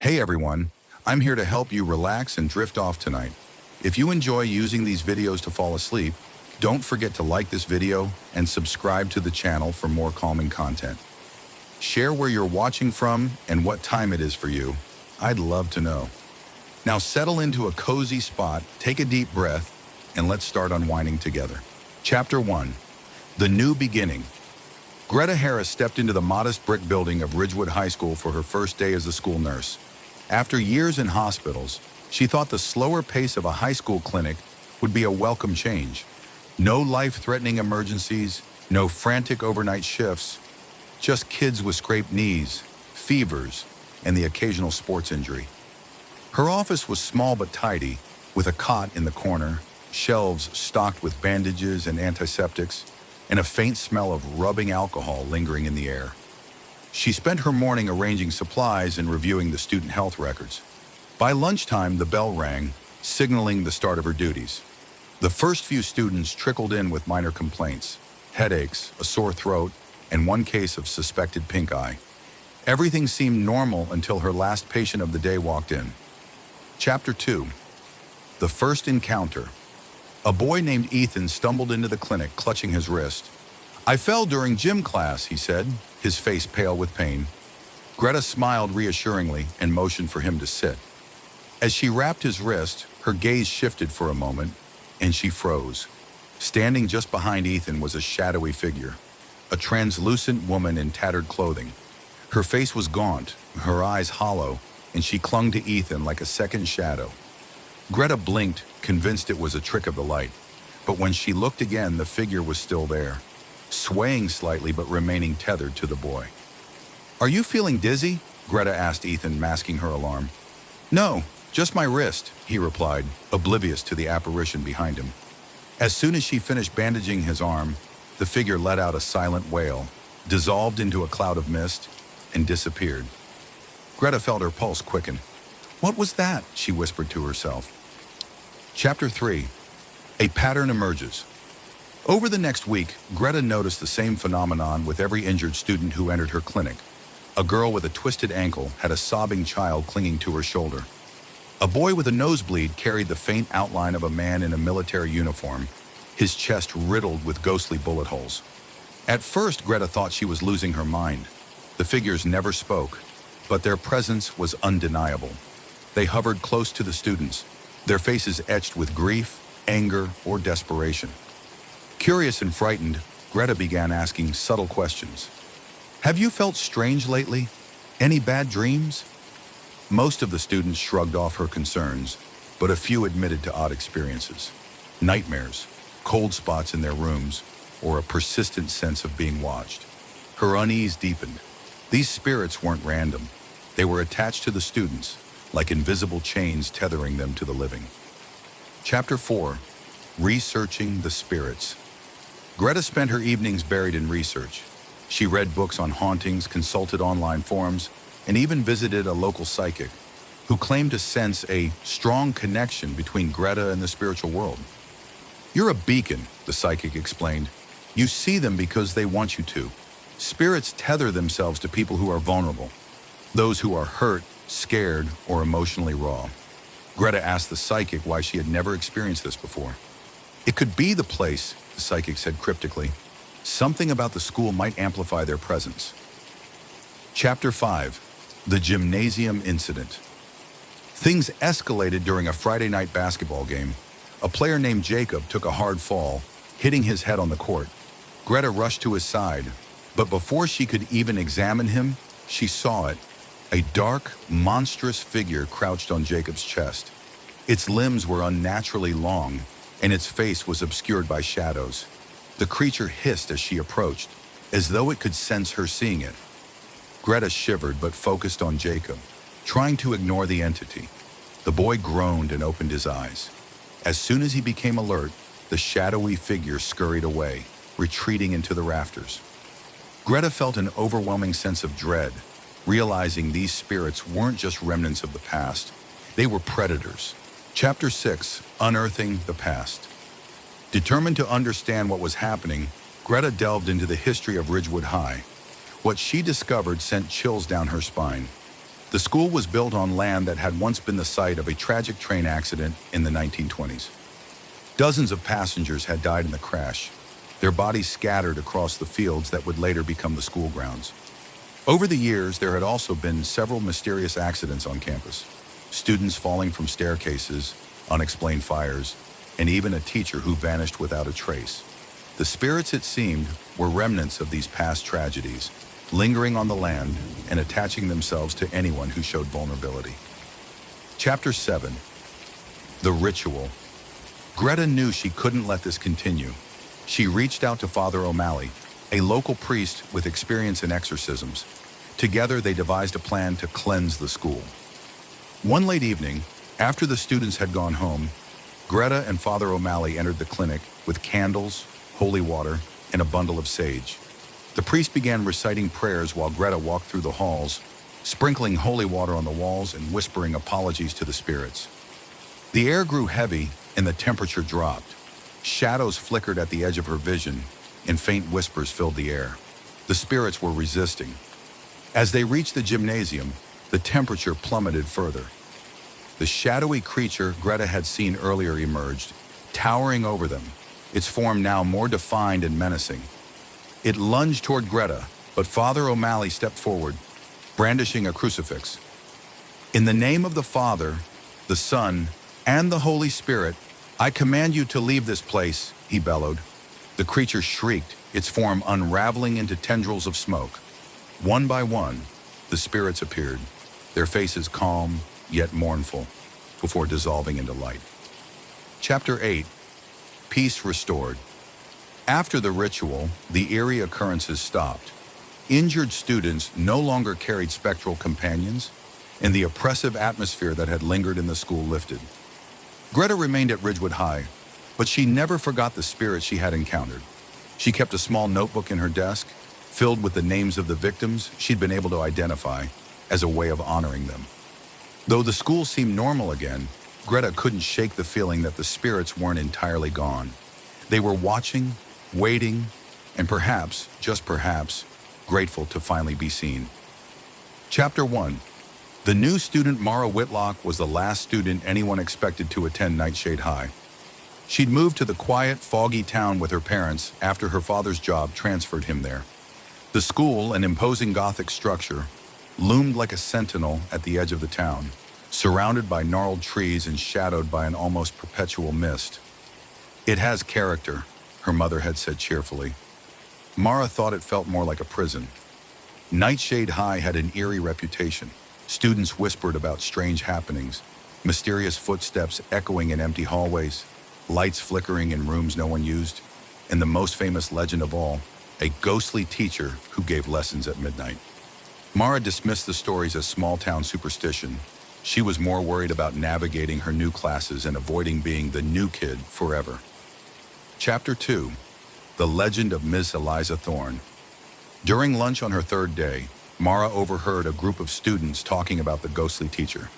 Hey everyone, I'm here to help you relax and drift off tonight. If you enjoy using these videos to fall asleep, don't forget to like this video and subscribe to the channel for more calming content. Share where you're watching from and what time it is for you. I'd love to know. Now settle into a cozy spot, take a deep breath, and let's start unwinding together. Chapter 1. The New Beginning. Greta Harris stepped into the modest brick building of Ridgewood High School for her first day as a school nurse. After years in hospitals, she thought the slower pace of a high school clinic would be a welcome change. No life-threatening emergencies, no frantic overnight shifts, just kids with scraped knees, fevers, and the occasional sports injury. Her office was small but tidy, with a cot in the corner, shelves stocked with bandages and antiseptics, and a faint smell of rubbing alcohol lingering in the air. She spent her morning arranging supplies and reviewing the student health records. By lunchtime, the bell rang, signaling the start of her duties. The first few students trickled in with minor complaints, headaches, a sore throat, and one case of suspected pink eye. Everything seemed normal until her last patient of the day walked in. Chapter 2. The First Encounter. A boy named Ethan stumbled into the clinic, clutching his wrist. "I fell during gym class," he said, his face pale with pain. Greta smiled reassuringly and motioned for him to sit. As she wrapped his wrist, her gaze shifted for a moment, and she froze. Standing just behind Ethan was a shadowy figure, a translucent woman in tattered clothing. Her face was gaunt, her eyes hollow, and she clung to Ethan like a second shadow. Greta blinked, convinced it was a trick of the light. But when she looked again, the figure was still there, swaying slightly but remaining tethered to the boy. "Are you feeling dizzy?" Greta asked Ethan, masking her alarm. "No, just my wrist," he replied, oblivious to the apparition behind him. As soon as she finished bandaging his arm, the figure let out a silent wail, dissolved into a cloud of mist, and disappeared. Greta felt her pulse quicken. "What was that?" she whispered to herself. Chapter 3. A pattern emerges. Over the next week, Greta noticed the same phenomenon with every injured student who entered her clinic. A girl with a twisted ankle had a sobbing child clinging to her shoulder. A boy with a nosebleed carried the faint outline of a man in a military uniform, his chest riddled with ghostly bullet holes. At first, Greta thought she was losing her mind. The figures never spoke, but their presence was undeniable. They hovered close to the students, their faces etched with grief, anger, or desperation. Curious and frightened, Greta began asking subtle questions. "Have you felt strange lately? Any bad dreams?" Most of the students shrugged off her concerns, but a few admitted to odd experiences. Nightmares, cold spots in their rooms, or a persistent sense of being watched. Her unease deepened. These spirits weren't random. They were attached to the students, like invisible chains tethering them to the living. Chapter 4. Researching the Spirits. Greta spent her evenings buried in research. She read books on hauntings, consulted online forums, and even visited a local psychic who claimed to sense a strong connection between Greta and the spiritual world. "You're a beacon," the psychic explained. "You see them because they want you to. Spirits tether themselves to people who are vulnerable, those who are hurt, scared, or emotionally raw." Greta asked the psychic why she had never experienced this before. "It could be the place," the psychic said cryptically. "Something about the school might amplify their presence." Chapter 5. The Gymnasium Incident. Things escalated during a Friday night basketball game. A player named Jacob took a hard fall, hitting his head on the court. Greta rushed to his side, but before she could even examine him, she saw it. A dark, monstrous figure crouched on Jacob's chest. Its limbs were unnaturally long, and its face was obscured by shadows. The creature hissed as she approached, as though it could sense her seeing it. Greta shivered but focused on Jacob, trying to ignore the entity. The boy groaned and opened his eyes. As soon as he became alert, the shadowy figure scurried away, retreating into the rafters. Greta felt an overwhelming sense of dread, realizing these spirits weren't just remnants of the past. They were predators. Chapter 6. Unearthing the Past. Determined to understand what was happening, Greta delved into the history of Ridgewood High. What she discovered sent chills down her spine. The school was built on land that had once been the site of a tragic train accident in the 1920s. Dozens of passengers had died in the crash, their bodies scattered across the fields that would later become the school grounds. Over the years, there had also been several mysterious accidents on campus. Students falling from staircases, unexplained fires, and even a teacher who vanished without a trace. The spirits, it seemed, were remnants of these past tragedies, lingering on the land and attaching themselves to anyone who showed vulnerability. Chapter 7. The Ritual. Greta knew she couldn't let this continue. She reached out to Father O'Malley, a local priest with experience in exorcisms. Together, they devised a plan to cleanse the school. One late evening, after the students had gone home, Greta and Father O'Malley entered the clinic with candles, holy water, and a bundle of sage. The priest began reciting prayers while Greta walked through the halls, sprinkling holy water on the walls and whispering apologies to the spirits. The air grew heavy and the temperature dropped. Shadows flickered at the edge of her vision, and faint whispers filled the air. The spirits were resisting. As they reached the gymnasium, the temperature plummeted further. The shadowy creature Greta had seen earlier emerged, towering over them, its form now more defined and menacing. It lunged toward Greta, but Father O'Malley stepped forward, brandishing a crucifix. "In the name of the Father, the Son, and the Holy Spirit, I command you to leave this place," he bellowed. The creature shrieked, its form unraveling into tendrils of smoke. One by one, the spirits appeared, their faces calm yet mournful, before dissolving into light. Chapter 8. Peace Restored. After the ritual, the eerie occurrences stopped. Injured students no longer carried spectral companions, and the oppressive atmosphere that had lingered in the school lifted. Greta remained at Ridgewood High, but she never forgot the spirits she had encountered. She kept a small notebook in her desk, filled with the names of the victims she'd been able to identify, as a way of honoring them. Though the school seemed normal again, Greta couldn't shake the feeling that the spirits weren't entirely gone. They were watching, waiting, and perhaps, just perhaps, grateful to finally be seen. Chapter 1. The new student Mara Whitlock was the last student anyone expected to attend Nightshade High. She'd moved to the quiet, foggy town with her parents after her father's job transferred him there. The school, an imposing Gothic structure, loomed like a sentinel at the edge of the town, surrounded by gnarled trees and shadowed by an almost perpetual mist. "It has character," her mother had said cheerfully. Mara thought it felt more like a prison. Nightshade High had an eerie reputation. Students whispered about strange happenings, mysterious footsteps echoing in empty hallways, lights flickering in rooms no one used, and the most famous legend of all, a ghostly teacher who gave lessons at midnight. Mara dismissed the stories as small-town superstition. She was more worried about navigating her new classes and avoiding being the new kid forever. Chapter 2. The Legend of Miss Eliza Thorne. During lunch on her third day, Mara overheard a group of students talking about the ghostly teacher.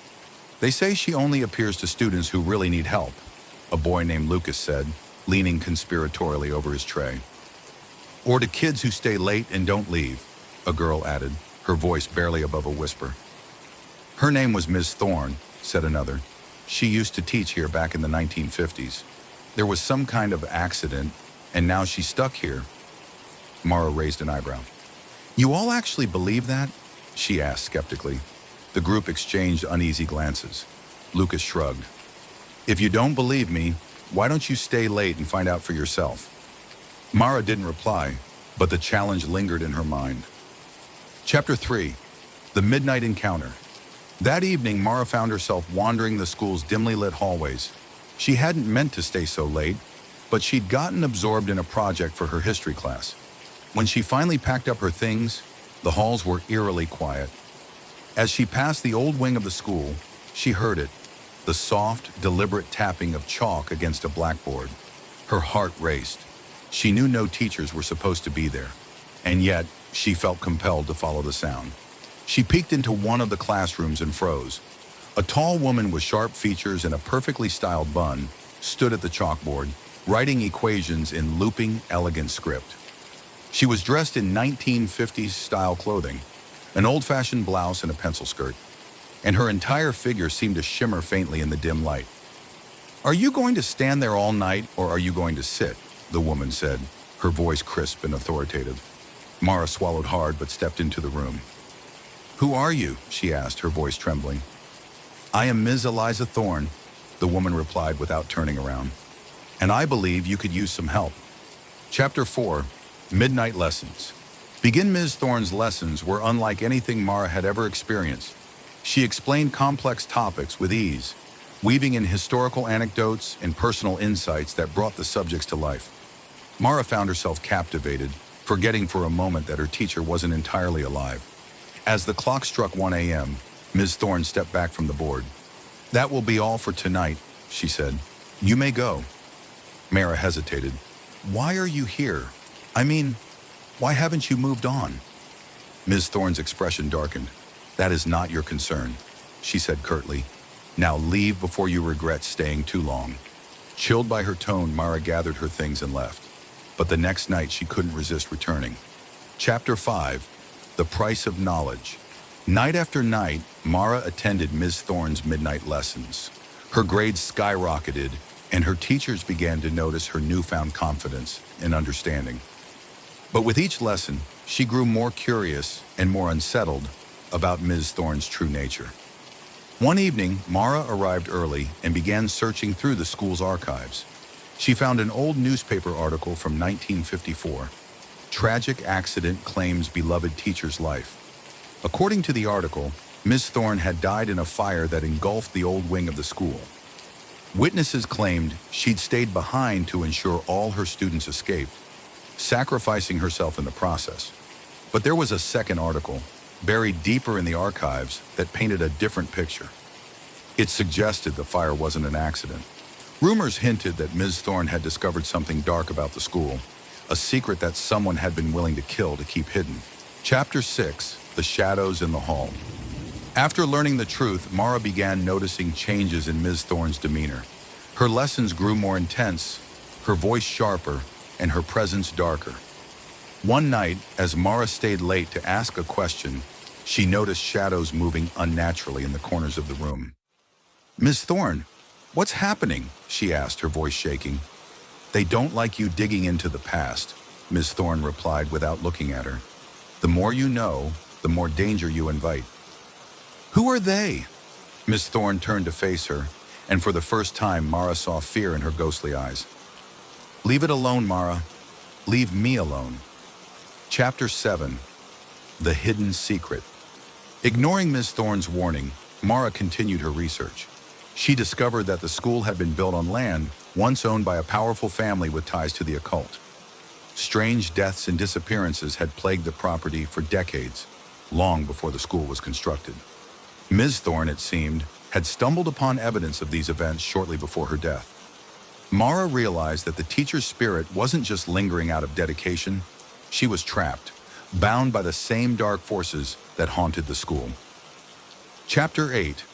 "They say she only appears to students who really need help," a boy named Lucas said, leaning conspiratorially over his tray. "Or to kids who stay late and don't leave," a girl added, her voice barely above a whisper. "Her name was Miss Thorne," said another. "She used to teach here back in the 1950s. There was some kind of accident, and now she's stuck here." Mara raised an eyebrow. "You all actually believe that?" she asked skeptically. The group exchanged uneasy glances. Lucas shrugged. "If you don't believe me, why don't you stay late and find out for yourself?" Mara didn't reply, but the challenge lingered in her mind. Chapter 3. The Midnight Encounter. That evening, Mara found herself wandering the school's dimly lit hallways. She hadn't meant to stay so late, but she'd gotten absorbed in a project for her history class. When she finally packed up her things, the halls were eerily quiet. As she passed the old wing of the school, she heard it, the soft, deliberate tapping of chalk against a blackboard. Her heart raced. She knew no teachers were supposed to be there, and yet she felt compelled to follow the sound. She peeked into one of the classrooms and froze. A tall woman with sharp features and a perfectly styled bun stood at the chalkboard, writing equations in looping, elegant script. She was dressed in 1950s style clothing, an old-fashioned blouse and a pencil skirt. and her entire figure seemed to shimmer faintly in the dim light. "Are you going to stand there all night, or are you going to sit?" the woman said, her voice crisp and authoritative. Mara swallowed hard but stepped into the room. "Who are you?" she asked, her voice trembling. "I am Ms. Eliza Thorne," the woman replied without turning around. "And I believe you could use some help." Chapter 4, Midnight Lessons. Ms. Thorne's lessons were unlike anything Mara had ever experienced. She explained complex topics with ease, weaving in historical anecdotes and personal insights that brought the subjects to life. Mara found herself captivated, forgetting for a moment that her teacher wasn't entirely alive. As the clock struck 1 a.m., Ms. Thorne stepped back from the board. "That will be all for tonight," she said. "You may go." Mara hesitated. "Why are you here? I mean, why haven't you moved on?" Ms. Thorne's expression darkened. "That is not your concern," she said curtly. "Now leave before you regret staying too long." Chilled by her tone, Mara gathered her things and left. But the next night she couldn't resist returning. Chapter 5, The Price of Knowledge. Night after night, Mara attended Ms. Thorne's midnight lessons. Her grades skyrocketed, and her teachers began to notice her newfound confidence and understanding. But with each lesson, she grew more curious and more unsettled about Ms. Thorne's true nature. One evening, Mara arrived early and began searching through the school's archives. She found an old newspaper article from 1954. Tragic accident claims beloved teacher's life. According to the article, Ms. Thorne had died in a fire that engulfed the old wing of the school. Witnesses claimed she'd stayed behind to ensure all her students escaped, sacrificing herself in the process. But there was a second article, buried deeper in the archives, that painted a different picture. It suggested the fire wasn't an accident. Rumors hinted that Ms. Thorne had discovered something dark about the school, a secret that someone had been willing to kill to keep hidden. Chapter 6, The Shadows in the Hall. After learning the truth, Mara began noticing changes in Ms. Thorne's demeanor. Her lessons grew more intense, her voice sharper, and her presence darker. One night, as Mara stayed late to ask a question, she noticed shadows moving unnaturally in the corners of the room. "Ms. Thorne, what's happening?" she asked, her voice shaking. "They don't like you digging into the past," Ms. Thorne replied without looking at her. "The more you know, the more danger you invite." "Who are they?" Ms. Thorne turned to face her, and for the first time, Mara saw fear in her ghostly eyes. "Leave it alone, Mara. Leave me alone." Chapter 7, The Hidden Secret. Ignoring Ms. Thorne's warning, Mara continued her research. She discovered that the school had been built on land once owned by a powerful family with ties to the occult. Strange deaths and disappearances had plagued the property for decades, long before the school was constructed. Ms. Thorne, it seemed, had stumbled upon evidence of these events shortly before her death. Mara realized that the teacher's spirit wasn't just lingering out of dedication. She was trapped, bound by the same dark forces that haunted the school. Chapter 8,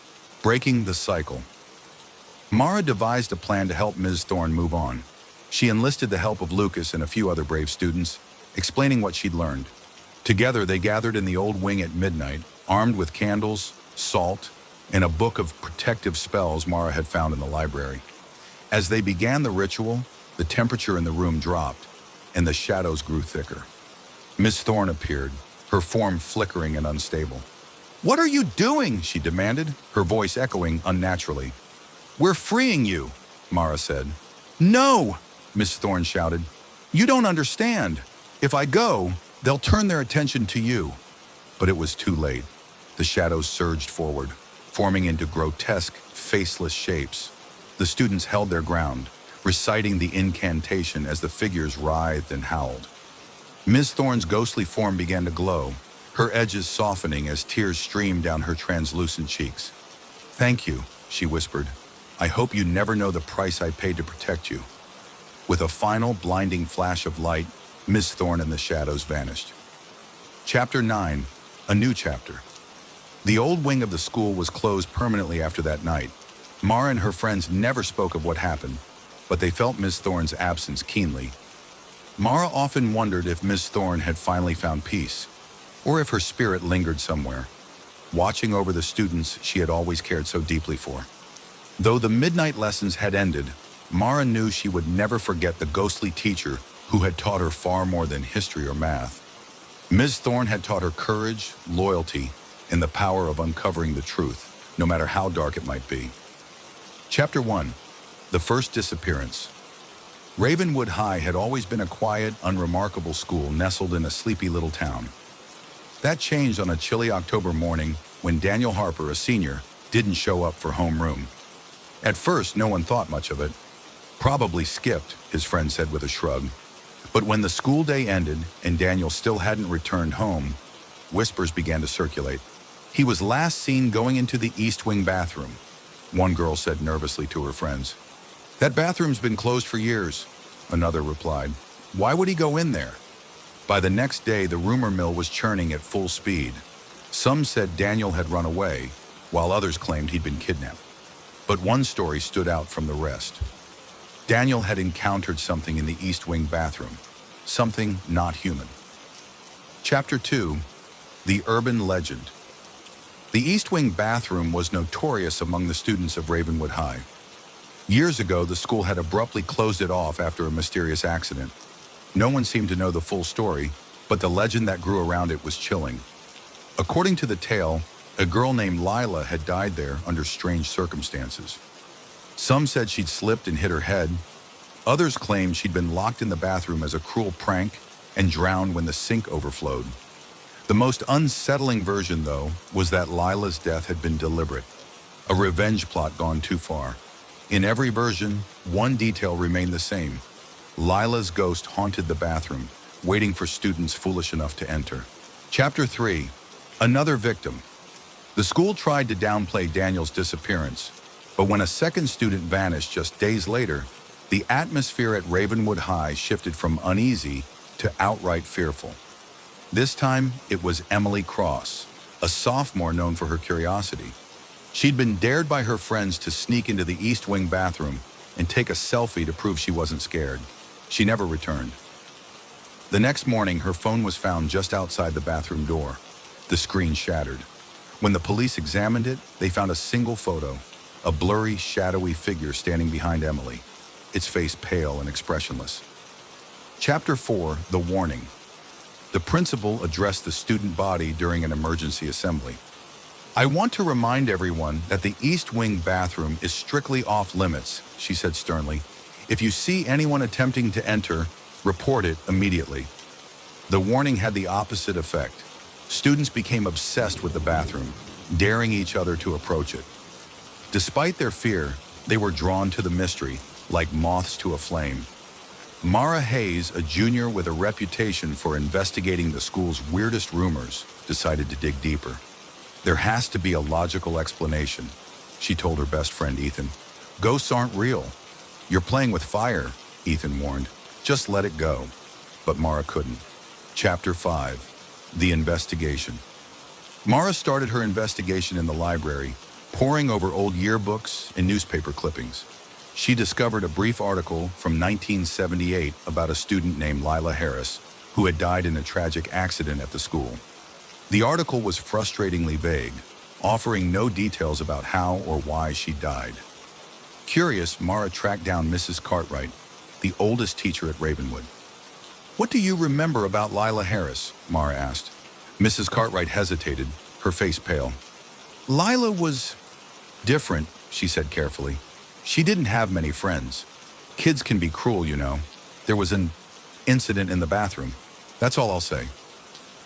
Breaking the Cycle. Mara devised a plan to help Ms. Thorne move on. She enlisted the help of Lucas and a few other brave students, explaining what she'd learned. Together, they gathered in the old wing at midnight, armed with candles, salt, and a book of protective spells Mara had found in the library. As they began the ritual, the temperature in the room dropped, and the shadows grew thicker. Miss Thorne appeared, her form flickering and unstable. "What are you doing?" she demanded, her voice echoing unnaturally. "We're freeing you," Mara said. "No!" Miss Thorne shouted. "You don't understand. If I go, they'll turn their attention to you." But it was too late. The shadows surged forward, forming into grotesque, faceless shapes. The students held their ground, reciting the incantation as the figures writhed and howled. Miss Thorne's ghostly form began to glow, her edges softening as tears streamed down her translucent cheeks. "Thank you," she whispered. "I hope you never know the price I paid to protect you." With a final blinding flash of light, Miss Thorne and the shadows vanished. Chapter 9, A New Chapter. The old wing of the school was closed permanently after that night. Mara and her friends never spoke of what happened, but they felt Miss Thorne's absence keenly. Mara often wondered if Miss Thorne had finally found peace, or if her spirit lingered somewhere. watching over the students she had always cared so deeply for. Though the midnight lessons had ended, Mara knew she would never forget the ghostly teacher who had taught her far more than history or math. Ms. Thorne had taught her courage, loyalty, and the power of uncovering the truth, no matter how dark it might be. Chapter 1. The First Disappearance. Ravenwood High had always been a quiet, unremarkable school nestled in a sleepy little town. That changed on a chilly October morning when Daniel Harper, a senior, didn't show up for homeroom. At first, no one thought much of it. Probably skipped, his friend said with a shrug. But when the school day ended and Daniel still hadn't returned home, whispers began to circulate. He was last seen going into the East Wing bathroom, one girl said nervously to her friends. That bathroom's been closed for years, another replied. Why would he go in there? By the next day, the rumor mill was churning at full speed. Some said Daniel had run away, while others claimed he'd been kidnapped. But one story stood out from the rest. Daniel had encountered something in the East Wing bathroom, something not human. Chapter 2. The Urban Legend. The East Wing bathroom was notorious among the students of Ravenwood High. Years ago, the school had abruptly closed it off after a mysterious accident. No one seemed to know the full story, but the legend that grew around it was chilling. According to the tale, a girl named Lila had died there under strange circumstances. Some said she'd slipped and hit her head. Others claimed she'd been locked in the bathroom as a cruel prank and drowned when the sink overflowed. The most unsettling version, though, was that Lila's death had been deliberate, a revenge plot gone too far. In every version, one detail remained the same. Lila's ghost haunted the bathroom, waiting for students foolish enough to enter. Chapter 3. Another victim. The school tried to downplay Daniel's disappearance, but when a second student vanished just days later, the atmosphere at Ravenwood High shifted from uneasy to outright fearful. This time, it was Emily Cross, a sophomore known for her curiosity. She'd been dared by her friends to sneak into the East Wing bathroom and take a selfie to prove she wasn't scared. She never returned. The next morning, her phone was found just outside the bathroom door. The screen shattered. When the police examined it, they found a single photo, a blurry, shadowy figure standing behind Emily, its face pale and expressionless. Chapter 4. The Warning. The principal addressed the student body during an emergency assembly. I want to remind everyone that the East Wing bathroom is strictly off limits, she said sternly. If you see anyone attempting to enter, report it immediately. The warning had the opposite effect. Students became obsessed with the bathroom, daring each other to approach it. Despite their fear, they were drawn to the mystery, like moths to a flame. Mara Hayes, a junior with a reputation for investigating the school's weirdest rumors, decided to dig deeper. There has to be a logical explanation, she told her best friend Ethan. Ghosts aren't real. You're playing with fire, Ethan warned. Just let it go. But Mara couldn't. Chapter 5. The Investigation. Mara started her investigation in the library, poring over old yearbooks and newspaper clippings. She discovered a brief article from 1978 about a student named Lila Harris, who had died in a tragic accident at the school. The article was frustratingly vague, offering no details about how or why she died. Curious, Mara tracked down Mrs. Cartwright, the oldest teacher at Ravenwood. What do you remember about Lila Harris? Mara asked. Mrs. Cartwright hesitated, her face pale. Lila was different, she said carefully. She didn't have many friends. Kids can be cruel, you know. There was an incident in the bathroom. That's all I'll say.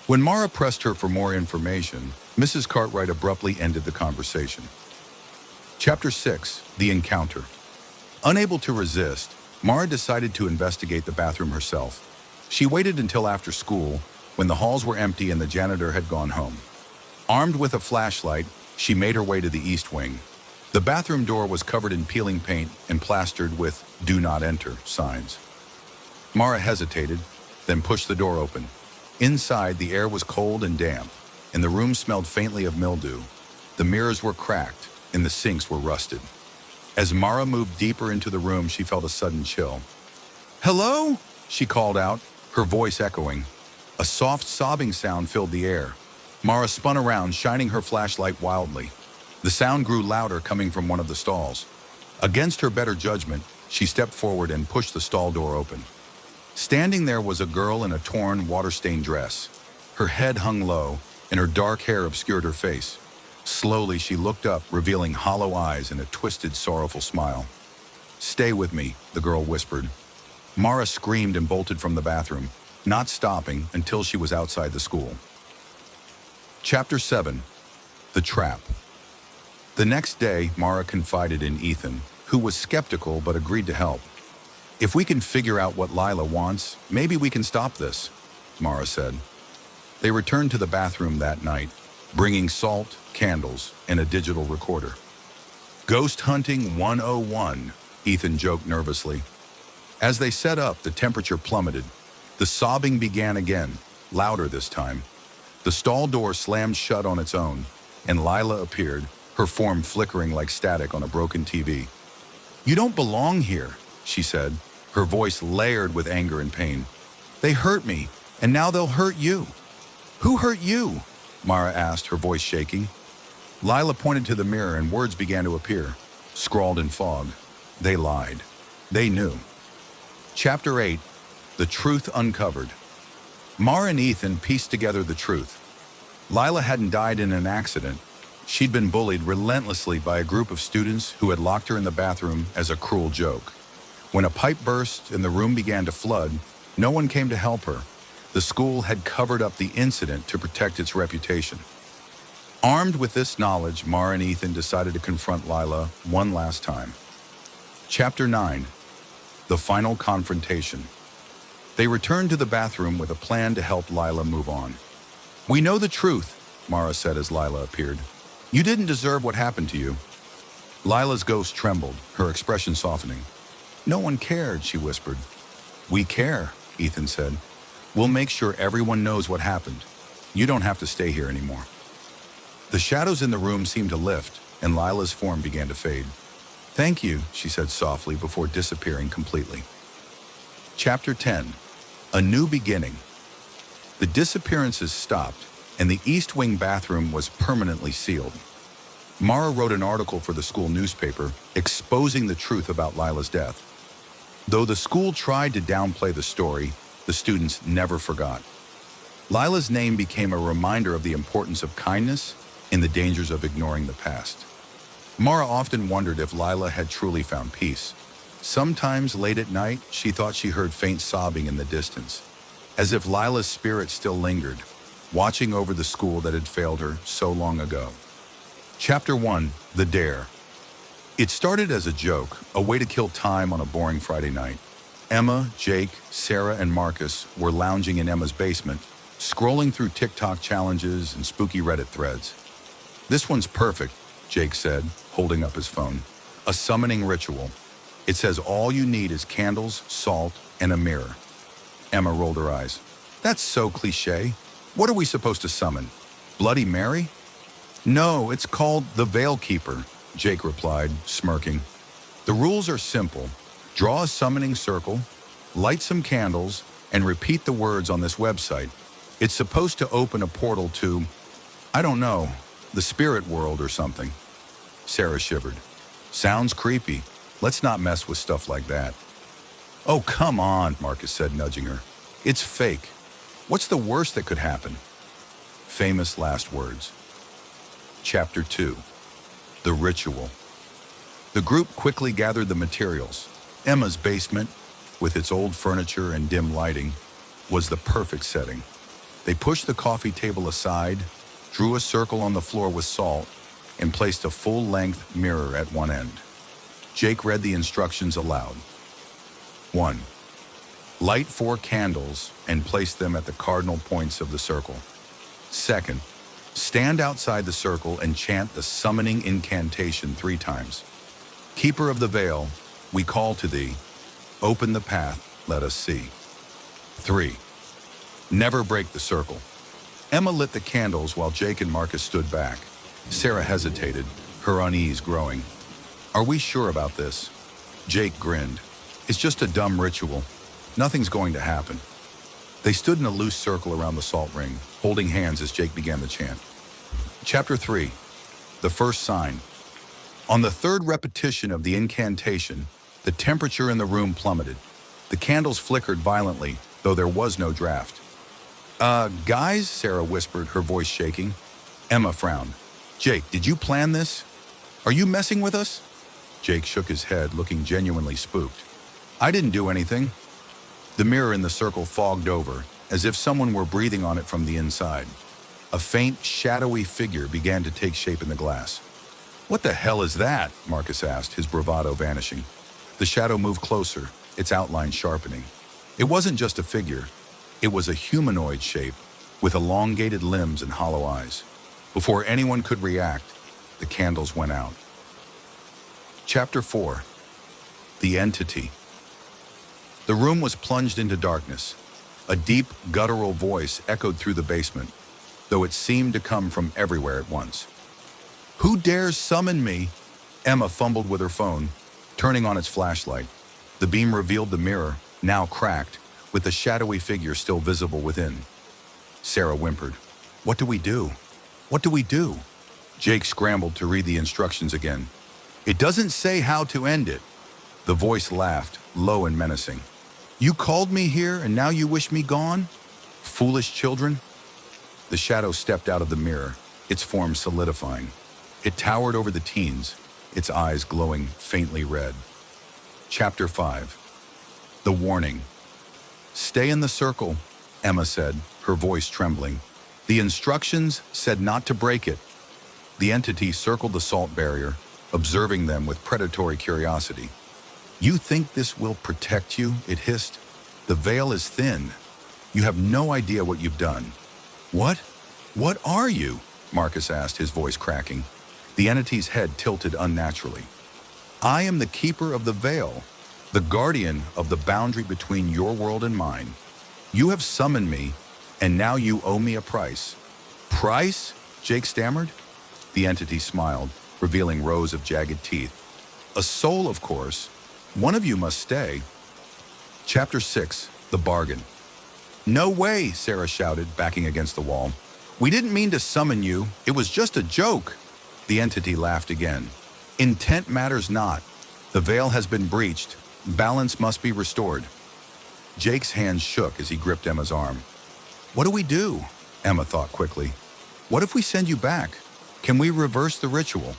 When Mara pressed her for more information, Mrs. Cartwright abruptly ended the conversation. Chapter 6. The Encounter. Unable to resist, Mara decided to investigate the bathroom herself. She waited until after school, when the halls were empty and the janitor had gone home. Armed with a flashlight, she made her way to the East Wing. The bathroom door was covered in peeling paint and plastered with "Do Not Enter" signs. Mara hesitated, then pushed the door open. Inside, the air was cold and damp, and the room smelled faintly of mildew. The mirrors were cracked, and the sinks were rusted. As Mara moved deeper into the room, she felt a sudden chill. "Hello?" she called out, her voice echoing. A soft sobbing sound filled the air. Mara spun around, shining her flashlight wildly. The sound grew louder, coming from one of the stalls. Against her better judgment, she stepped forward and pushed the stall door open. Standing there was a girl in a torn, water-stained dress. Her head hung low, and her dark hair obscured her face. Slowly, she looked up, revealing hollow eyes and a twisted, sorrowful smile. "Stay with me," the girl whispered. Mara screamed and bolted from the bathroom, not stopping until she was outside the school. Chapter 7. The Trap. The next day, Mara confided in Ethan, who was skeptical but agreed to help. "If we can figure out what Lila wants, maybe we can stop this," Mara said. They returned to the bathroom that night, bringing salt, candles, and a digital recorder. "Ghost hunting 101, Ethan joked nervously. As they set up, the temperature plummeted. The sobbing began again, louder this time. The stall door slammed shut on its own, and Lila appeared, her form flickering like static on a broken TV. "You don't belong here," she said, her voice layered with anger and pain. "They hurt me, and now they'll hurt you." "Who hurt you?" Mara asked, her voice shaking. Lila pointed to the mirror and words began to appear, scrawled in fog. They lied. They knew. Chapter 8. The Truth Uncovered. Mara and Ethan pieced together the truth. Lila hadn't died in an accident. She'd been bullied relentlessly by a group of students who had locked her in the bathroom as a cruel joke. When a pipe burst and the room began to flood, no one came to help her. The school had covered up the incident to protect its reputation. Armed with this knowledge, Mara and Ethan decided to confront Lila one last time. Chapter 9. The Final Confrontation. They returned to the bathroom with a plan to help Lila move on. "We know the truth," Mara said as Lila appeared. "You didn't deserve what happened to you." Lila's ghost trembled, her expression softening. "No one cared," she whispered. "We care," Ethan said. "We'll make sure everyone knows what happened. You don't have to stay here anymore." The shadows in the room seemed to lift, and Lila's form began to fade. "Thank you," she said softly before disappearing completely. Chapter 10. A New Beginning. The disappearances stopped, and the East Wing bathroom was permanently sealed. Mara wrote an article for the school newspaper exposing the truth about Lila's death. Though the school tried to downplay the story, the students never forgot. Lila's name became a reminder of the importance of kindness and the dangers of ignoring the past. Mara often wondered if Lila had truly found peace. Sometimes late at night, she thought she heard faint sobbing in the distance, as if Lila's spirit still lingered, watching over the school that had failed her so long ago. Chapter 1. The Dare. It started as a joke, a way to kill time on a boring Friday night. Emma, Jake, Sarah, and Marcus were lounging in Emma's basement, scrolling through TikTok challenges and spooky Reddit threads. "This one's perfect," Jake said, holding up his phone. "A summoning ritual. It says all you need is candles, salt, and a mirror." Emma rolled her eyes. "That's so cliche. What are we supposed to summon? Bloody Mary?" "No, it's called the Veil Keeper," Jake replied, smirking. "The rules are simple. Draw a summoning circle, light some candles, and repeat the words on this website. It's supposed to open a portal to, I don't know, the spirit world or something." Sarah shivered. "Sounds creepy. Let's not mess with stuff like that." "Oh, come on," Marcus said, nudging her. "It's fake. What's the worst that could happen?" Famous last words. Chapter 2. The Ritual. The group quickly gathered the materials. Emma's basement, with its old furniture and dim lighting, was the perfect setting. They pushed the coffee table aside, drew a circle on the floor with salt, and placed a full-length mirror at one end. Jake read the instructions aloud. 1. Light 4 candles and place them at the cardinal points of the circle. 2nd, stand outside the circle and chant the summoning incantation 3 times. "Keeper of the veil, we call to thee. Open the path, let us see." 3. Never break the circle. Emma lit the candles while Jake and Marcus stood back. Sarah hesitated, her unease growing. "Are we sure about this?" Jake grinned. "It's just a dumb ritual. Nothing's going to happen." They stood in a loose circle around the salt ring, holding hands as Jake began the chant. Chapter 3. The First Sign. On the third repetition of the incantation, the temperature in the room plummeted. The candles flickered violently, though there was no draft. Guys, Sarah whispered, her voice shaking. Emma frowned. Jake, did you plan this? Are you messing with us? Jake shook his head, looking genuinely spooked. I didn't do anything. The mirror in the circle fogged over, as if someone were breathing on it from the inside. A faint, shadowy figure began to take shape in the glass. What the hell is that? Marcus asked, his bravado vanishing. The shadow moved closer, its outline sharpening. It wasn't just a figure. It was a humanoid shape, with elongated limbs and hollow eyes. Before anyone could react, the candles went out. Chapter 4. The Entity. The room was plunged into darkness. A deep, guttural voice echoed through the basement, though it seemed to come from everywhere at once. Who dares summon me? Emma fumbled with her phone, turning on its flashlight. The beam revealed the mirror, now cracked, with the shadowy figure still visible within. Sarah whimpered. What do we do? What do we do? Jake scrambled to read the instructions again. It doesn't say how to end it. The voice laughed, low and menacing. You called me here and now you wish me gone? Foolish children? The shadow stepped out of the mirror, its form solidifying. It towered over the teens, its eyes glowing faintly red. Chapter 5. The Warning. Stay in the circle, Emma said, her voice trembling. The instructions said not to break it. The entity circled the salt barrier, observing them with predatory curiosity. You think this will protect you? It hissed. The veil is thin. You have no idea what you've done. What? What are you? Marcus asked, his voice cracking. The entity's head tilted unnaturally. I am the keeper of the veil, the guardian of the boundary between your world and mine. You have summoned me, and now you owe me a price. Price? Jake stammered. The entity smiled, revealing rows of jagged teeth. A soul, of course. One of you must stay. Chapter 6. The Bargain. No way, Sarah shouted, backing against the wall. We didn't mean to summon you. It was just a joke. The entity laughed again. Intent matters not. The veil has been breached. Balance must be restored. Jake's hands shook as he gripped Emma's arm. What do we do? Emma thought quickly. What if we send you back? Can we reverse the ritual?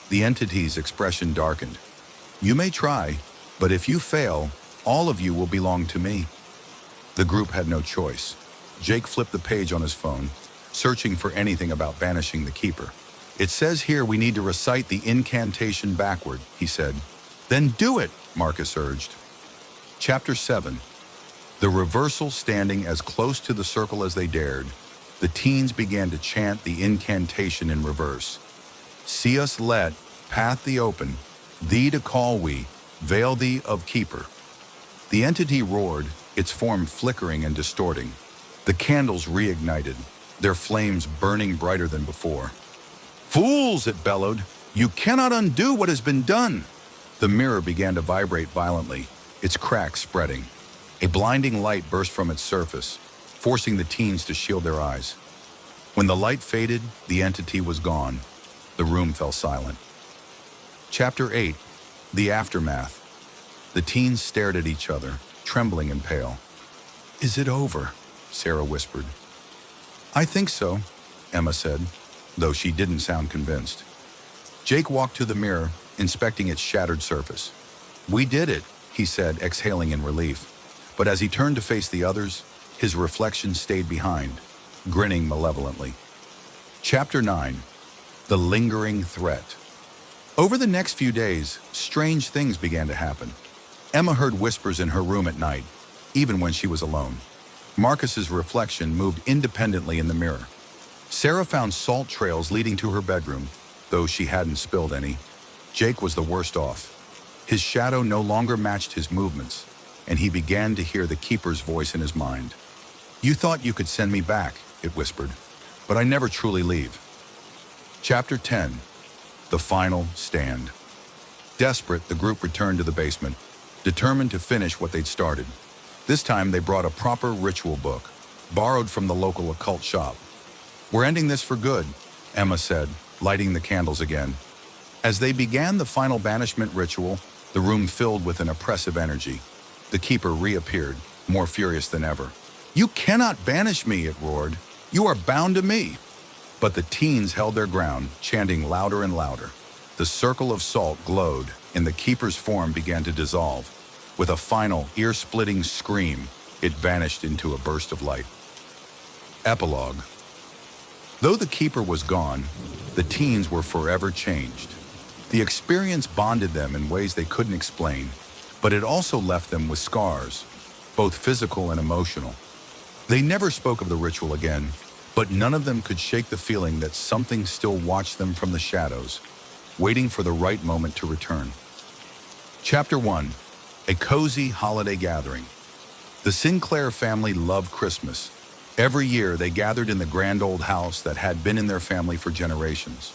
The entity's expression darkened. You may try, but if you fail, all of you will belong to me. The group had no choice. Jake flipped the page on his phone, searching for anything about banishing the keeper. It says here we need to recite the incantation backward, he said. Then do it, Marcus urged. Chapter 7. The reversal standing as close to the circle as they dared, the teens began to chant the incantation in reverse. See us let, path thee open, thee to call we, veil thee of keeper. The entity roared, its form flickering and distorting. The candles reignited, their flames burning brighter than before. Fools, it bellowed, you cannot undo what has been done. The mirror began to vibrate violently, its cracks spreading. A blinding light burst from its surface, forcing the teens to shield their eyes. When the light faded, the entity was gone. The room fell silent. Chapter 8. The Aftermath. The teens stared at each other, trembling and pale. Is it over? Sarah whispered. I think so, Emma said, though she didn't sound convinced. Jake walked to the mirror, inspecting its shattered surface. We did it, he said, exhaling in relief. But as he turned to face the others, his reflection stayed behind, grinning malevolently. Chapter 9. The Lingering Threat. Over the next few days, strange things began to happen. Emma heard whispers in her room at night, even when she was alone. Marcus's reflection moved independently in the mirror. Sarah found salt trails leading to her bedroom, though she hadn't spilled any. Jake was the worst off. His shadow no longer matched his movements, and he began to hear the keeper's voice in his mind. You thought you could send me back, it whispered, but I never truly leave. Chapter 10. The Final Stand. Desperate, the group returned to the basement, determined to finish what they'd started. This time they brought a proper ritual book, borrowed from the local occult shop. "We're ending this for good," Emma said, lighting the candles again. As they began the final banishment ritual, the room filled with an oppressive energy. The keeper reappeared, more furious than ever. "You cannot banish me," it roared. "You are bound to me." But the teens held their ground, chanting louder and louder. The circle of salt glowed, and the keeper's form began to dissolve. With a final, ear-splitting scream, it vanished into a burst of light. Epilogue. Though the keeper was gone, the teens were forever changed. The experience bonded them in ways they couldn't explain, but it also left them with scars, both physical and emotional. They never spoke of the ritual again, but none of them could shake the feeling that something still watched them from the shadows, waiting for the right moment to return. Chapter 1. A cozy holiday gathering. The Sinclair family loved Christmas. Every year they gathered in the grand old house that had been in their family for generations.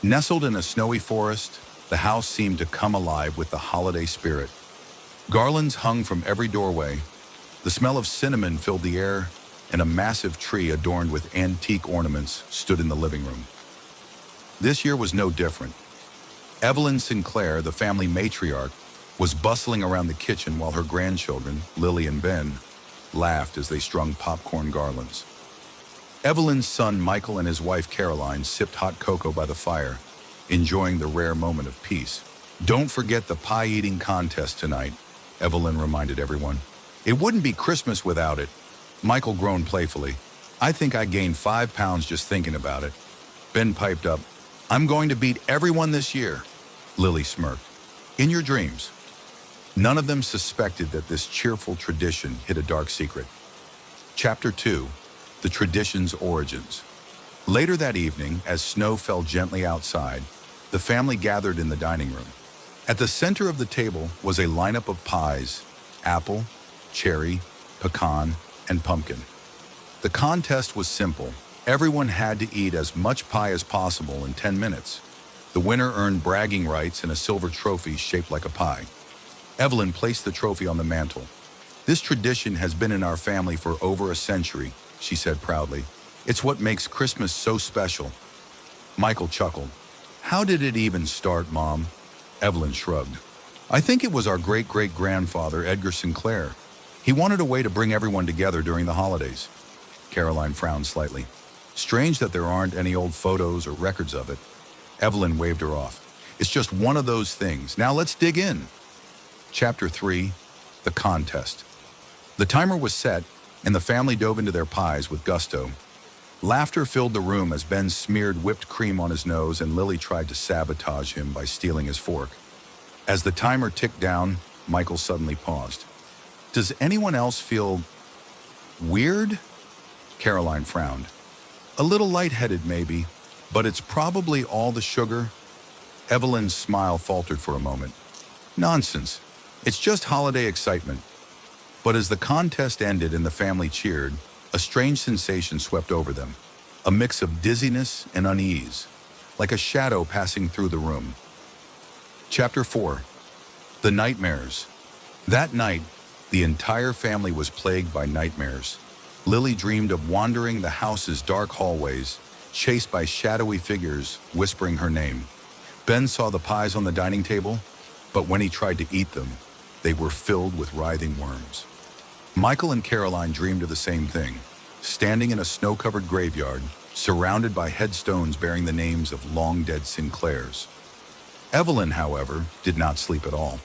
Nestled in a snowy forest, the house seemed to come alive with the holiday spirit. Garlands hung from every doorway, the smell of cinnamon filled the air, and a massive tree adorned with antique ornaments stood in the living room. This year was no different. Evelyn Sinclair, the family matriarch, was bustling around the kitchen while her grandchildren, Lily and Ben, laughed as they strung popcorn garlands. Evelyn's son Michael and his wife Caroline sipped hot cocoa by the fire, enjoying the rare moment of peace. "Don't forget the pie-eating contest tonight," Evelyn reminded everyone. "It wouldn't be Christmas without it." Michael groaned playfully. "I think I gained 5 pounds just thinking about it." Ben piped up, "I'm going to beat everyone this year." Lily smirked. "In your dreams." None of them suspected that this cheerful tradition hid a dark secret. Chapter 2. The tradition's origins. Later that evening, as snow fell gently outside, the family gathered in the dining room. At the center of the table was a lineup of pies: apple, cherry, pecan, and pumpkin. The contest was simple. Everyone had to eat as much pie as possible in 10 minutes. The winner earned bragging rights and a silver trophy shaped like a pie. Evelyn placed the trophy on the mantel. "This tradition has been in our family for over a century," she said proudly. "It's what makes Christmas so special." Michael chuckled. "How did it even start, Mom?" Evelyn shrugged. "I think it was our great-great-grandfather, Edgar Sinclair. He wanted a way to bring everyone together during the holidays." Caroline frowned slightly. "Strange that there aren't any old photos or records of it." Evelyn waved her off. "It's just one of those things. Now let's dig in." Chapter 3. The Contest. The timer was set, and the family dove into their pies with gusto. Laughter filled the room as Ben smeared whipped cream on his nose and Lily tried to sabotage him by stealing his fork. As the timer ticked down, Michael suddenly paused. "Does anyone else feel weird?" Caroline frowned. "A little lightheaded, maybe, but it's probably all the sugar." Evelyn's smile faltered for a moment. "Nonsense. It's just holiday excitement." But as the contest ended and the family cheered, a strange sensation swept over them, a mix of dizziness and unease, like a shadow passing through the room. Chapter 4. The Nightmares. That night, the entire family was plagued by nightmares. Lily dreamed of wandering the house's dark hallways, chased by shadowy figures whispering her name. Ben saw the pies on the dining table, but when he tried to eat them, they were filled with writhing worms. Michael and Caroline dreamed of the same thing, standing in a snow-covered graveyard, surrounded by headstones bearing the names of long-dead Sinclairs. Evelyn, however, did not sleep at all.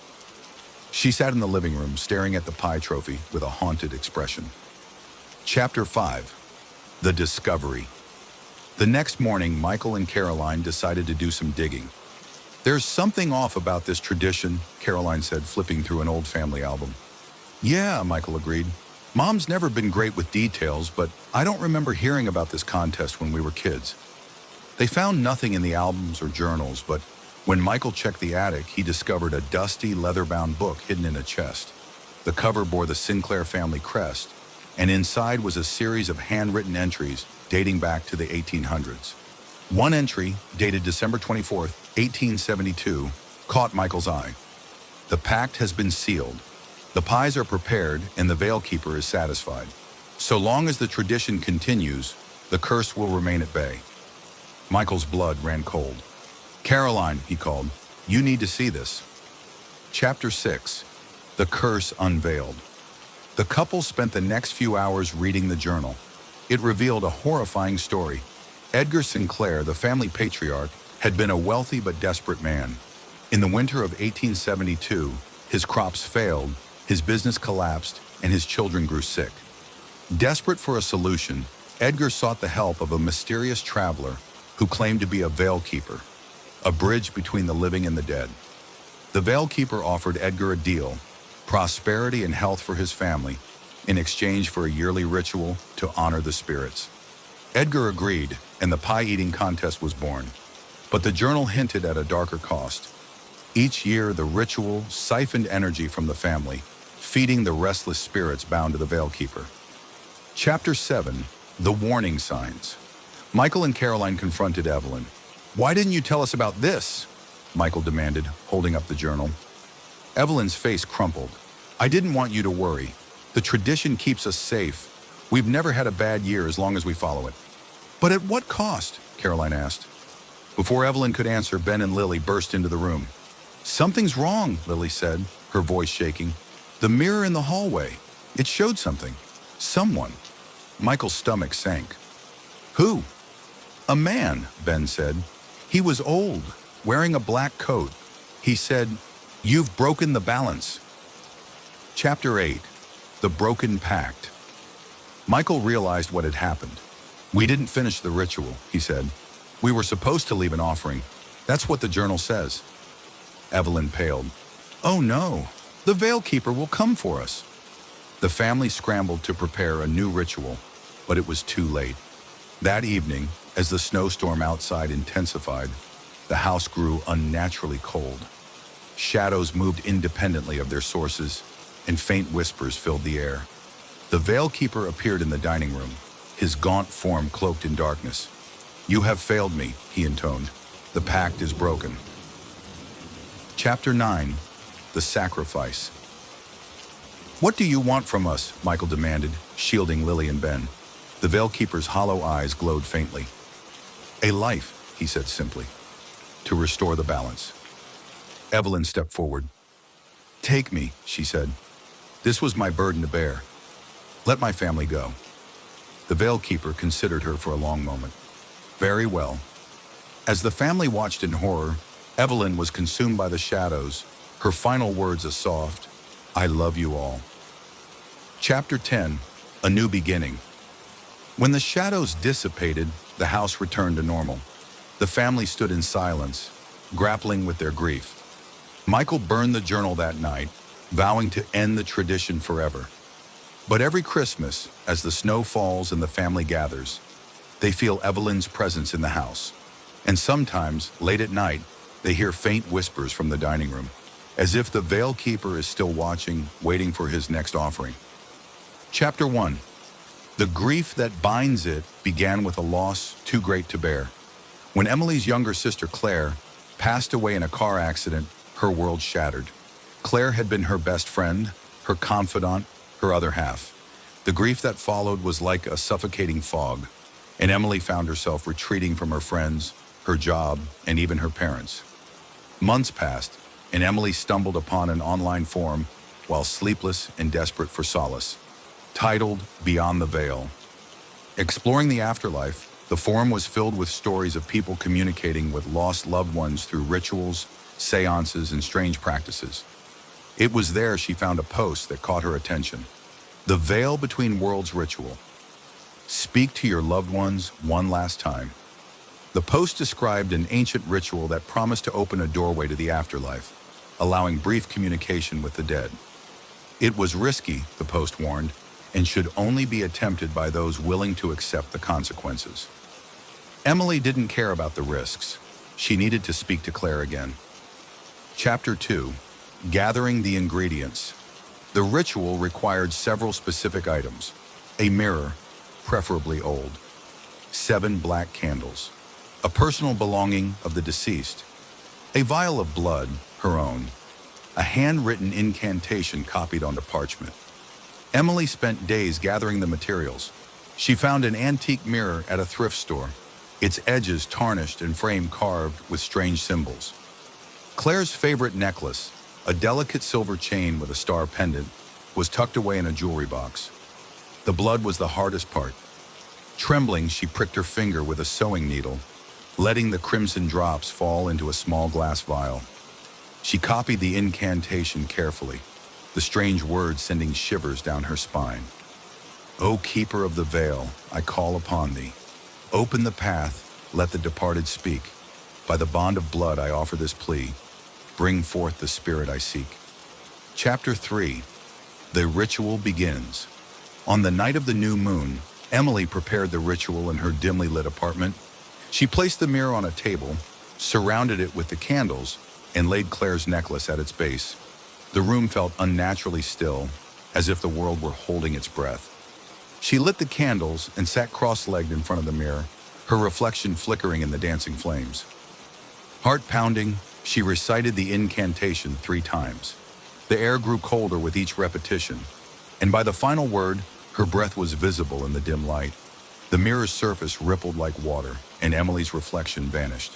She sat in the living room, staring at the pie trophy with a haunted expression. Chapter 5. The Discovery. The next morning, Michael and Caroline decided to do some digging. "There's something off about this tradition," Caroline said, flipping through an old family album. "Yeah," Michael agreed. "Mom's never been great with details, but I don't remember hearing about this contest when we were kids." They found nothing in the albums or journals, but when Michael checked the attic, he discovered a dusty, leather-bound book hidden in a chest. The cover bore the Sinclair family crest, and inside was a series of handwritten entries dating back to the 1800s. One entry, dated December 24th, 1872, caught Michael's eye. "The pact has been sealed. The pies are prepared and the veil keeper is satisfied. So long as the tradition continues, the curse will remain at bay. Michael's blood ran cold. "Caroline," he called, "you need to see this." Chapter 6. The Curse Unveiled. The couple spent the next few hours reading the journal. It revealed a horrifying story. Edgar Sinclair, the family patriarch, had been a wealthy but desperate man. In the winter of 1872, his crops failed, his business collapsed, and his children grew sick. Desperate for a solution, Edgar sought the help of a mysterious traveler who claimed to be a veil keeper, a bridge between the living and the dead. The veil keeper offered Edgar a deal: prosperity and health for his family, in exchange for a yearly ritual to honor the spirits. Edgar agreed, and the pie-eating contest was born. But the journal hinted at a darker cost. Each year, the ritual siphoned energy from the family, feeding the restless spirits bound to the veil keeper. Chapter 7. The Warning Signs. Michael and Caroline confronted Evelyn. "Why didn't you tell us about this?" Michael demanded, holding up the journal. Evelyn's face crumpled. "I didn't want you to worry. The tradition keeps us safe. We've never had a bad year as long as we follow it." "But at what cost?" Caroline asked. Before Evelyn could answer, Ben and Lily burst into the room. "Something's wrong," Lily said, her voice shaking. "The mirror in the hallway. It showed something. Someone." Michael's stomach sank. "Who?" "A man," Ben said. "He was old, wearing a black coat. He said, 'You've broken the balance.'" Chapter 8. The Broken Pact. Michael realized what had happened. "We didn't finish the ritual," he said. "We were supposed to leave an offering. That's what the journal says." Evelyn paled. "Oh no, the veil keeper will come for us." The family scrambled to prepare a new ritual, but it was too late. That evening, as the snowstorm outside intensified, the house grew unnaturally cold. Shadows moved independently of their sources, and faint whispers filled the air. The veil keeper appeared in the dining room, his gaunt form cloaked in darkness. "You have failed me," he intoned. "The pact is broken." Chapter 9. The Sacrifice. "What do you want from us?" Michael demanded, shielding Lily and Ben. The veil keeper's hollow eyes glowed faintly. "A life," he said simply, "to restore the balance." Evelyn stepped forward. "Take me," she said. "This was my burden to bear. Let my family go." The veil keeper considered her for a long moment. "Very well." As the family watched in horror, Evelyn was consumed by the shadows, her final words a soft, "I love you all." Chapter 10. A New Beginning. When the shadows dissipated, the house returned to normal. The family stood in silence, grappling with their grief. Michael burned the journal that night, vowing to end the tradition forever. But every Christmas, as the snow falls and the family gathers, they feel Evelyn's presence in the house. And sometimes, late at night, they hear faint whispers from the dining room, as if the veil keeper is still watching, waiting for his next offering. Chapter 1. The grief that binds it began with a loss too great to bear. When Emily's younger sister Claire passed away in a car accident, her world shattered. Claire had been her best friend, her confidant, her other half. The grief that followed was like a suffocating fog, and Emily found herself retreating from her friends, her job, and even her parents. Months passed, and Emily stumbled upon an online forum while sleepless and desperate for solace. Titled Beyond the Veil. Exploring the afterlife, the forum was filled with stories of people communicating with lost loved ones through rituals, seances, and strange practices. It was there she found a post that caught her attention. The Veil Between Worlds ritual. Speak to your loved ones one last time. The post described an ancient ritual that promised to open a doorway to the afterlife, allowing brief communication with the dead. It was risky, the post warned, and should only be attempted by those willing to accept the consequences. Emily didn't care about the risks. She needed to speak to Claire again. Chapter 2. Gathering the Ingredients. The ritual required several specific items: a mirror, preferably old, 7 black candles, a personal belonging of the deceased, a vial of blood, her own, a handwritten incantation copied onto parchment. Emily spent days gathering the materials. She found an antique mirror at a thrift store, its edges tarnished and frame carved with strange symbols. Claire's favorite necklace, a delicate silver chain with a star pendant, was tucked away in a jewelry box. The blood was the hardest part. Trembling, she pricked her finger with a sewing needle, letting the crimson drops fall into a small glass vial. She copied the incantation carefully, the strange words sending shivers down her spine. "O keeper of the veil, I call upon thee. Open the path, let the departed speak. By the bond of blood I offer this plea. Bring forth the spirit I seek." Chapter 3. The ritual begins. On the night of the new moon, Emily prepared the ritual in her dimly lit apartment. She placed the mirror on a table, surrounded it with the candles, and laid Claire's necklace at its base. The room felt unnaturally still, as if the world were holding its breath. She lit the candles and sat cross-legged in front of the mirror, her reflection flickering in the dancing flames. Heart pounding, she recited the incantation 3 times. The air grew colder with each repetition, and by the final word, her breath was visible in the dim light. The mirror's surface rippled like water, and Emily's reflection vanished.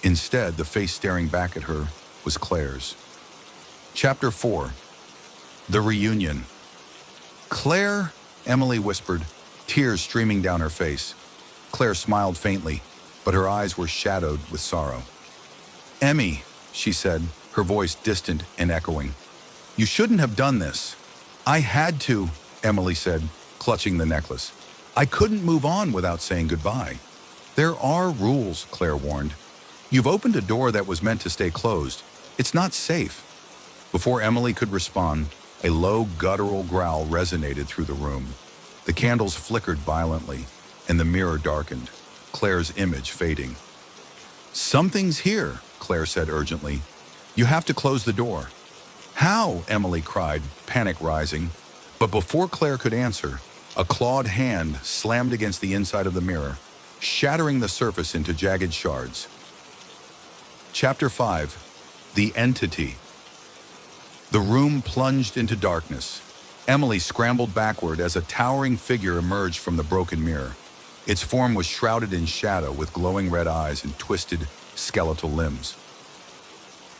Instead, the face staring back at her was Claire's. Chapter 4. The reunion. "Claire," Emily whispered, tears streaming down her face. Claire smiled faintly, but her eyes were shadowed with sorrow. "Emmy," she said, her voice distant and echoing. "You shouldn't have done this." "I had to," Emily said, clutching the necklace. "I couldn't move on without saying goodbye." "There are rules," Claire warned. "You've opened a door that was meant to stay closed. It's not safe." Before Emily could respond, a low, guttural growl resonated through the room. The candles flickered violently, and the mirror darkened, Claire's image fading. "Something's here," Claire said urgently. "You have to close the door." "How?" Emily cried, panic rising. But before Claire could answer, a clawed hand slammed against the inside of the mirror, shattering the surface into jagged shards. Chapter 5. The Entity. The room plunged into darkness. Emily scrambled backward as a towering figure emerged from the broken mirror. Its form was shrouded in shadow with glowing red eyes and twisted, skeletal limbs.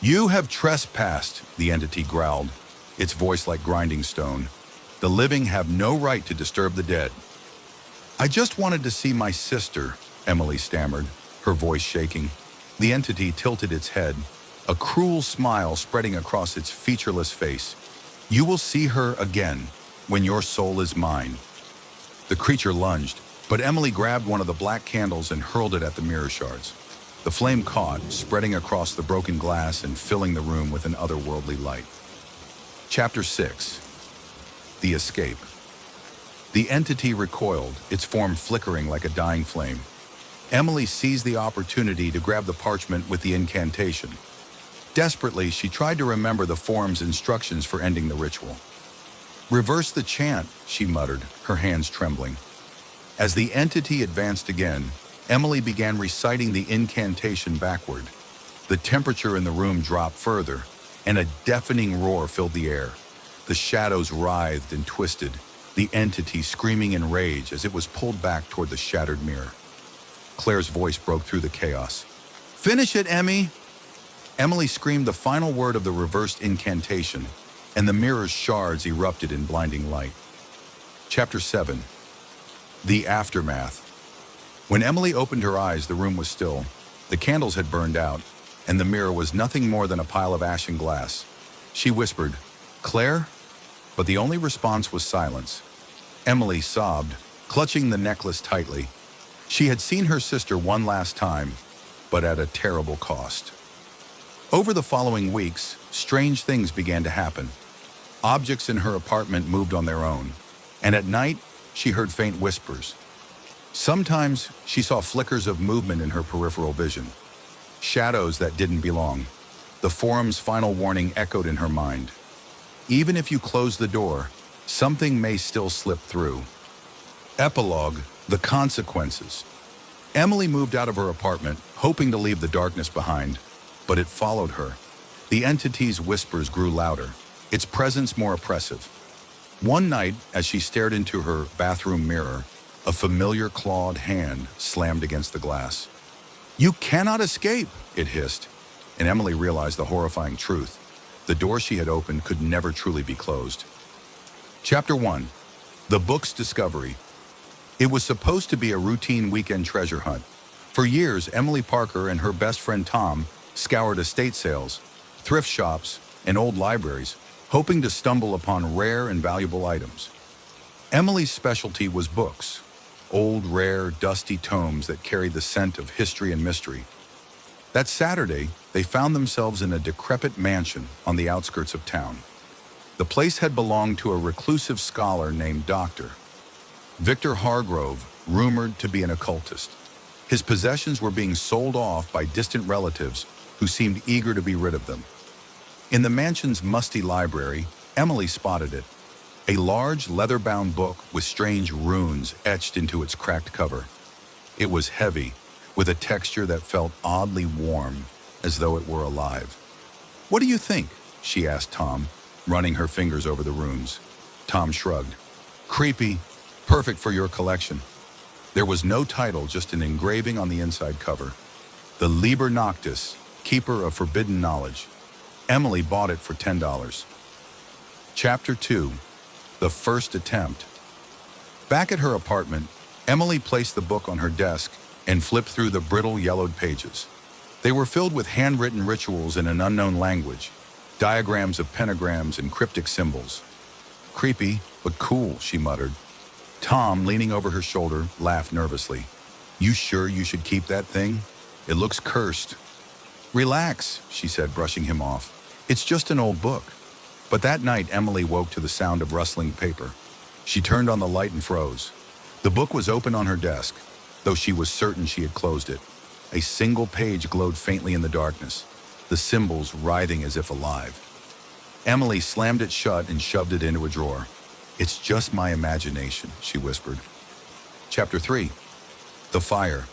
"You have trespassed," the entity growled, its voice like grinding stone. "The living have no right to disturb the dead." "I just wanted to see my sister," Emily stammered, her voice shaking. The entity tilted its head, a cruel smile spreading across its featureless face. "You will see her again, when your soul is mine." The creature lunged, but Emily grabbed one of the black candles and hurled it at the mirror shards. The flame caught, spreading across the broken glass and filling the room with an otherworldly light. Chapter 6. The Escape. The entity recoiled, its form flickering like a dying flame. Emily seized the opportunity to grab the parchment with the incantation. Desperately, she tried to remember the form's instructions for ending the ritual. "Reverse the chant," she muttered, her hands trembling. As the entity advanced again, Emily began reciting the incantation backward. The temperature in the room dropped further, and a deafening roar filled the air. The shadows writhed and twisted, the entity screaming in rage as it was pulled back toward the shattered mirror. Claire's voice broke through the chaos. "Finish it, Emmy!" Emily screamed the final word of the reversed incantation, and the mirror's shards erupted in blinding light. Chapter 7. The Aftermath. When Emily opened her eyes, the room was still. The candles had burned out, and the mirror was nothing more than a pile of ashen glass. She whispered, "Claire?" But the only response was silence. Emily sobbed, clutching the necklace tightly. She had seen her sister one last time, but at a terrible cost. Over the following weeks, strange things began to happen. Objects in her apartment moved on their own, and at night, she heard faint whispers. Sometimes, she saw flickers of movement in her peripheral vision. Shadows that didn't belong. The forum's final warning echoed in her mind. Even if you close the door, something may still slip through. Epilogue: The Consequences. Emily moved out of her apartment, hoping to leave the darkness behind, but it followed her. The entity's whispers grew louder, its presence more oppressive. One night, as she stared into her bathroom mirror, a familiar clawed hand slammed against the glass. "You cannot escape," it hissed, and Emily realized the horrifying truth. The door she had opened could never truly be closed. Chapter 1. The Book's Discovery. It was supposed to be a routine weekend treasure hunt. For years, Emily Parker and her best friend Tom scoured estate sales, thrift shops, and old libraries, hoping to stumble upon rare and valuable items. Emily's specialty was books, old, rare, dusty tomes that carried the scent of history and mystery. That Saturday, they found themselves in a decrepit mansion on the outskirts of town. The place had belonged to a reclusive scholar named Dr. Victor Hargrove, rumored to be an occultist. His possessions were being sold off by distant relatives who seemed eager to be rid of them. In the mansion's musty library, Emily spotted it, a large leather-bound book with strange runes etched into its cracked cover. It was heavy, with a texture that felt oddly warm, as though it were alive. "What do you think?" she asked Tom, running her fingers over the runes. Tom shrugged. "Creepy, perfect for your collection." There was no title, just an engraving on the inside cover. "The Liber Noctis, Keeper of Forbidden Knowledge." Emily bought it for $10. Chapter 2. The First Attempt. Back at her apartment, Emily placed the book on her desk and flipped through the brittle, yellowed pages. They were filled with handwritten rituals in an unknown language, diagrams of pentagrams and cryptic symbols. "Creepy, but cool," she muttered. Tom, leaning over her shoulder, laughed nervously. "You sure you should keep that thing? It looks cursed." "Relax," she said, brushing him off. "It's just an old book." But that night, Emily woke to the sound of rustling paper. She turned on the light and froze. The book was open on her desk, though she was certain she had closed it. A single page glowed faintly in the darkness, the symbols writhing as if alive. Emily slammed it shut and shoved it into a drawer. "It's just my imagination," she whispered. Chapter 3. The Fire.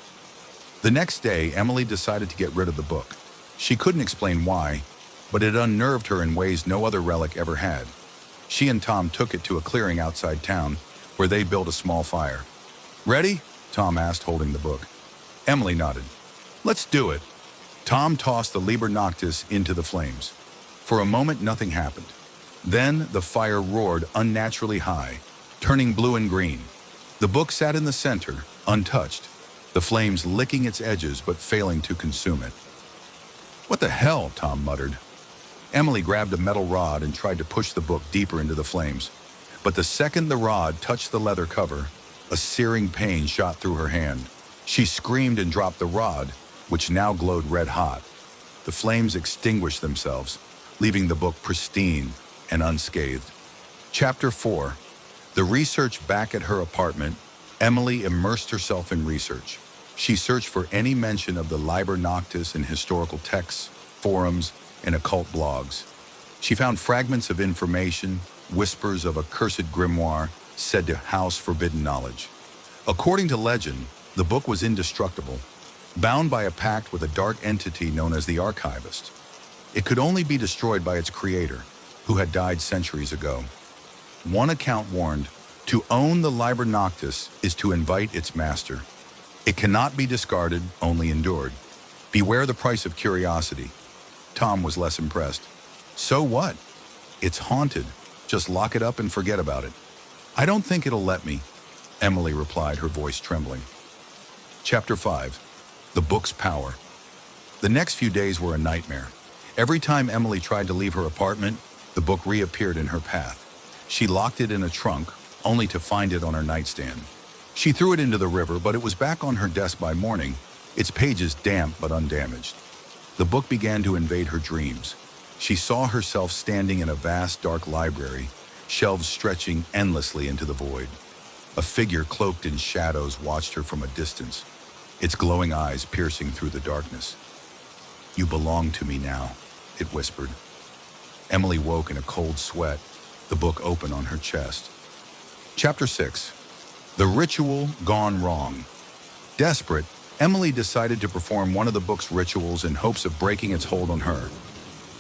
The next day, Emily decided to get rid of the book. She couldn't explain why, but it unnerved her in ways no other relic ever had. She and Tom took it to a clearing outside town, where they built a small fire. "Ready?" Tom asked, holding the book. Emily nodded. "Let's do it." Tom tossed the Liber Noctis into the flames. For a moment, nothing happened. Then the fire roared unnaturally high, turning blue and green. The book sat in the center, untouched, the flames licking its edges but failing to consume it. "What the hell?" Tom muttered. Emily grabbed a metal rod and tried to push the book deeper into the flames. But the second the rod touched the leather cover, a searing pain shot through her hand. She screamed and dropped the rod, which now glowed red hot. The flames extinguished themselves, leaving the book pristine and unscathed. Chapter 4. The research. Back at her apartment, Emily immersed herself in research. She searched for any mention of the Liber Noctis in historical texts, forums, and occult blogs. She found fragments of information, whispers of a cursed grimoire said to house forbidden knowledge. According to legend, the book was indestructible, bound by a pact with a dark entity known as the Archivist. It could only be destroyed by its creator, who had died centuries ago. One account warned, "To own the Liber Noctis is to invite its master. It cannot be discarded, only endured. Beware the price of curiosity." Tom was less impressed. "So what? It's haunted. Just lock it up and forget about it." "I don't think it'll let me," Emily replied, her voice trembling. Chapter 5. The Book's Power. The next few days were a nightmare. Every time Emily tried to leave her apartment, the book reappeared in her path. She locked it in a trunk, only to find it on her nightstand. She threw it into the river, but it was back on her desk by morning, its pages damp but undamaged. The book began to invade her dreams. She saw herself standing in a vast, dark library, shelves stretching endlessly into the void. A figure cloaked in shadows watched her from a distance, its glowing eyes piercing through the darkness. "You belong to me now," it whispered. Emily woke in a cold sweat, the book open on her chest. Chapter 6. The Ritual Gone Wrong. Desperate, Emily decided to perform one of the book's rituals in hopes of breaking its hold on her.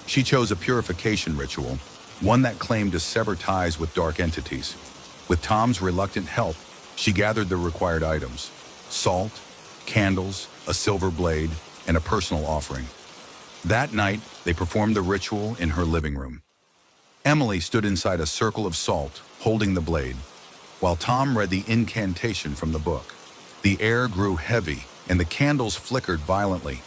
She chose a purification ritual, one that claimed to sever ties with dark entities. With Tom's reluctant help, she gathered the required items: salt, candles, a silver blade, and a personal offering. That night, they performed the ritual in her living room. Emily stood inside a circle of salt, holding the blade, while Tom read the incantation from the book. The air grew heavy, and the candles flickered violently.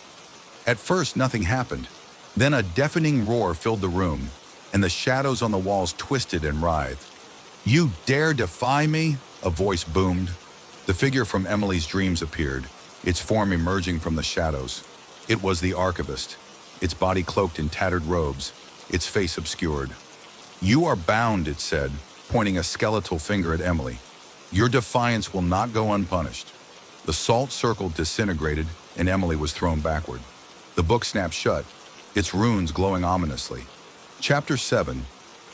At first, nothing happened. Then a deafening roar filled the room, and the shadows on the walls twisted and writhed. "You dare defy me?" a voice boomed. The figure from Emily's dreams appeared, its form emerging from the shadows. It was the archivist, its body cloaked in tattered robes, its face obscured. "You are bound," it said, pointing a skeletal finger at Emily. "Your defiance will not go unpunished." The salt circle disintegrated, and Emily was thrown backward. The book snapped shut, its runes glowing ominously. Chapter 7.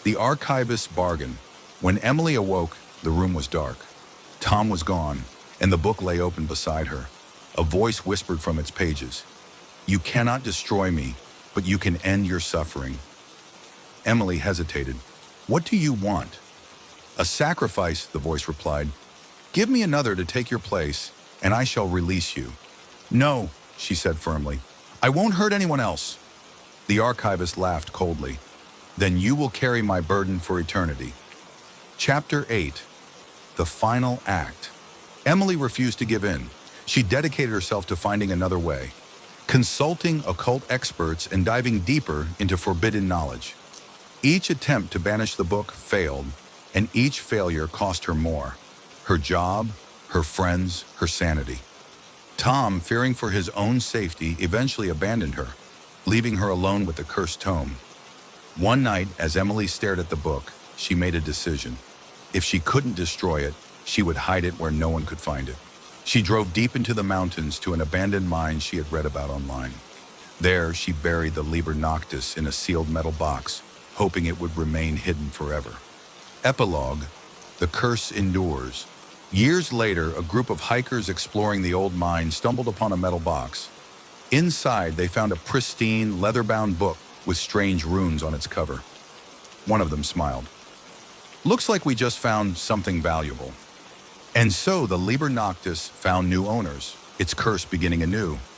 The Archivist's Bargain. When Emily awoke, the room was dark. Tom was gone, and the book lay open beside her. A voice whispered from its pages, "You cannot destroy me, but you can end your suffering." Emily hesitated. "What do you want?" "A sacrifice," the voice replied. "Give me another to take your place, and I shall release you." "No," she said firmly. "I won't hurt anyone else." The archivist laughed coldly. "Then you will carry my burden for eternity." Chapter 8. The Final Act. Emily refused to give in. She dedicated herself to finding another way, consulting occult experts and diving deeper into forbidden knowledge. Each attempt to banish the book failed, and each failure cost her more: her job, her friends, her sanity. Tom, fearing for his own safety, eventually abandoned her, leaving her alone with the cursed tome. One night, as Emily stared at the book, she made a decision. If she couldn't destroy it, she would hide it where no one could find it. She drove deep into the mountains to an abandoned mine she had read about online. There, she buried the Liber Noctis in a sealed metal box, hoping it would remain hidden forever. Epilogue: The curse endures. Years later, a group of hikers exploring the old mine stumbled upon a metal box. Inside, they found a pristine, leather-bound book with strange runes on its cover. One of them smiled. "Looks like we just found something valuable." And so the Liber Noctis found new owners, its curse beginning anew.